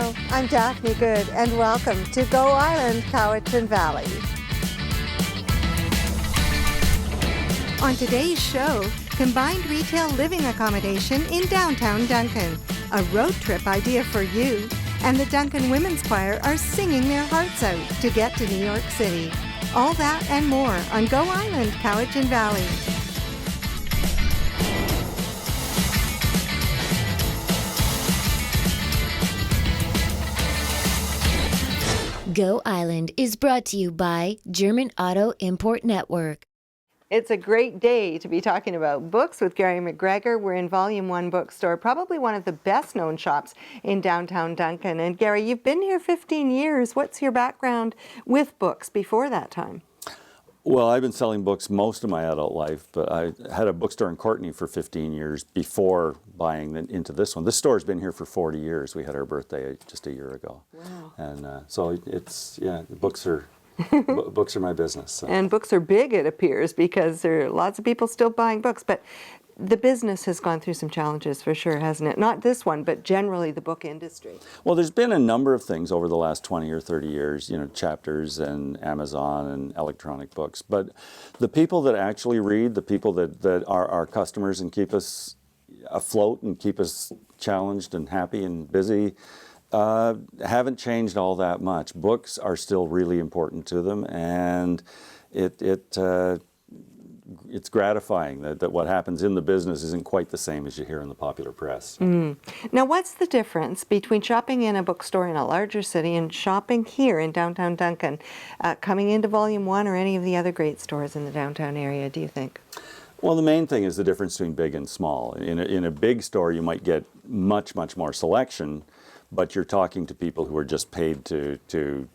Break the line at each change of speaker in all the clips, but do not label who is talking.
Hello, I'm Daphne Goode, and welcome to Go Island, Cowichan Valley. On today's show, combined retail living accommodation in downtown Duncan, a road trip idea for you, and the Duncan Women's Choir are singing their hearts out to get to New York City. All that and more on Go Island, Cowichan Valley.
Go Island is brought to you by German Auto Import Network.
It's a great day to be talking about books with Gary McGregor. We're in Volume 1 Bookstore, probably one of the best-known shops in downtown Duncan. And Gary, you've been here 15 years. What's your background with books before that time?
Well, I've been selling books most of my adult life, but I had a bookstore in Courtenay for 15 years before buying into this one. This store's been here for 40 years. We had our birthday just a year ago.
Wow.
And so it's, yeah, books are my business. So.
And books are big, it appears, because there are lots of people still buying books. But the business has gone through some challenges for sure, hasn't it? Not this one, but generally the book industry.
Well, there's been a number of things over the last 20 or 30 years, you know, Chapters and Amazon and electronic books. But the people that actually read, the people that are our customers and keep us afloat and keep us challenged and happy and busy, haven't changed all that much. Books are still really important to them, and it's gratifying that what happens in the business isn't quite the same as you hear in the popular press.
Now, what's the difference between shopping in a bookstore in a larger city and shopping here in downtown Duncan, coming into Volume 1 or any of the other great stores in the downtown area, do you think?
Well, the main thing is the difference between big and small. In a big store, you might get much more selection, but you're talking to people who are just paid to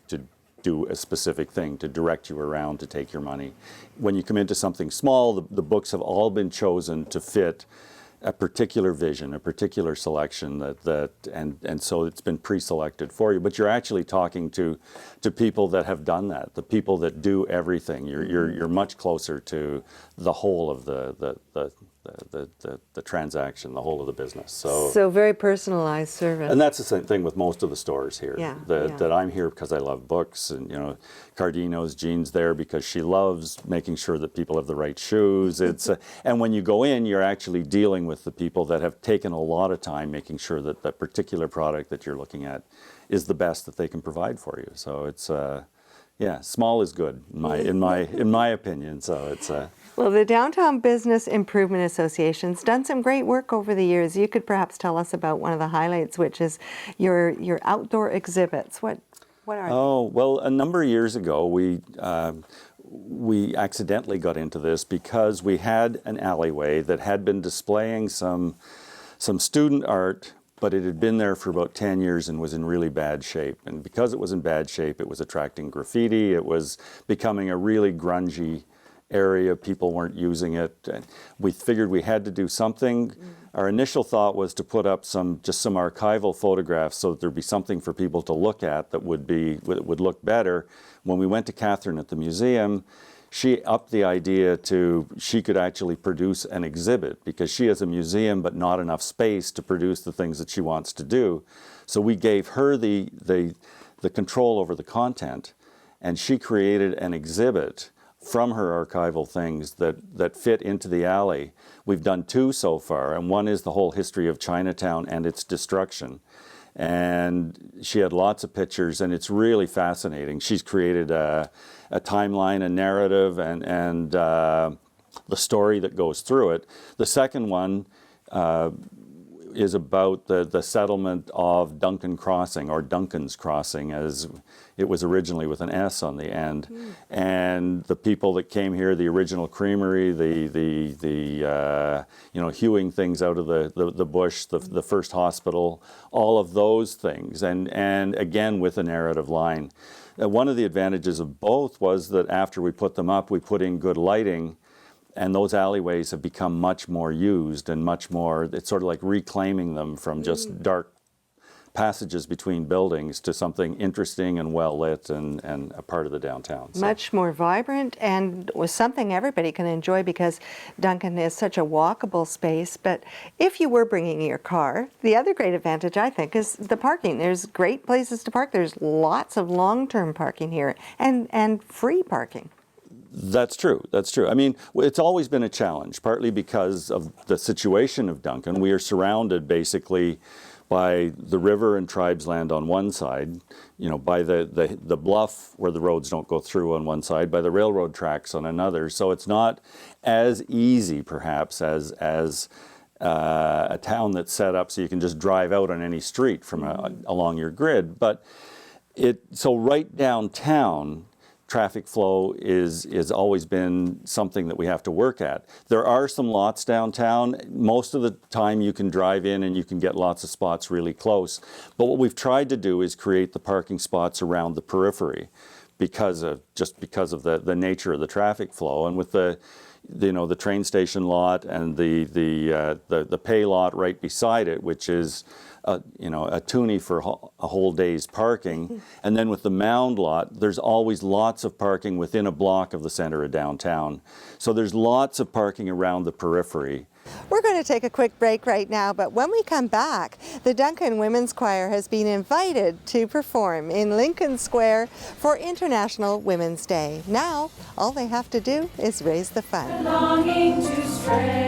do a specific thing, to direct you around, to take your money. When you come into something small, the books have all been chosen to fit a particular vision, a particular selection and so it's been pre-selected for you. But you're actually talking to people that have done that, the people that do everything. You're much closer to the whole of the transaction, the whole of the business.
So very personalized service.
And that's the same thing with most of the stores here.
Yeah,
That I'm here because I love books, and you know, Cardino's Jean's there because she loves making sure that people have the right shoes. It's and when you go in, you're actually dealing with the people that have taken a lot of time making sure that that particular product that you're looking at is the best that they can provide for you. So it's yeah, small is good in my opinion. So it's
Well, the Downtown Business Improvement Association's done some great work over the years. You could perhaps tell us about one of the highlights, which is your outdoor exhibits. What are they?
Oh, well, a number of years ago, we accidentally got into this because we had an alleyway that had been displaying some student art, but it had been there for about 10 years and was in really bad shape. And because it was in bad shape, it was attracting graffiti. It was becoming a really grungy area. People weren't using it. We figured we had to do something. Our initial thought was to put up just some archival photographs so that there'd be something for people to look at that would look better. When we went to Catherine at the museum, she upped the idea to she could actually produce an exhibit because she has a museum but not enough space to produce the things that she wants to do. So we gave her the control over the content, and she created an exhibit from her archival things that fit into the alley. We've done 2 so far, and one is the whole history of Chinatown and its destruction. And she had lots of pictures, and it's really fascinating. She's created a timeline, a narrative, and the story that goes through it. The second one is about the settlement of Duncan Crossing, or Duncan's Crossing, as it was originally with an S on the end. And the people that came here, the original creamery, the hewing things out of the bush, the first hospital, all of those things, and again with a narrative line. One of the advantages of both was that after we put them up, we put in good lighting, and those alleyways have become much more used and much more, it's sort of like reclaiming them from just dark passages between buildings to something interesting and well lit and a part of the downtown. So.
Much more vibrant and was something everybody can enjoy because Duncan is such a walkable space. But if you were bringing your car, the other great advantage, I think, is the parking. There's great places to park. There's lots of long-term parking here and free parking.
That's true. That's true. I mean, it's always been a challenge, partly because of the situation of Duncan. We are surrounded basically by the river and tribes land on one side, you know, by the bluff where the roads don't go through on one side, by the railroad tracks on another. So it's not as easy, perhaps, as a town that's set up so you can just drive out on any street from along your grid. But so right downtown, traffic flow is always been something that we have to work at. There are some lots downtown. Most of the time you can drive in and you can get lots of spots really close. But what we've tried to do is create the parking spots around the periphery because of the nature of the traffic flow. And with the train station lot and the pay lot right beside it, which is a toonie for a whole day's parking. And then with the mound lot, there's always lots of parking within a block of the center of downtown. So there's lots of parking around the periphery.
We're going to take a quick break right now, but when we come back, the Duncan Women's Choir has been invited to perform in Lincoln Square for International Women's Day. Now, all they have to do is raise the fund.
Longing to stray.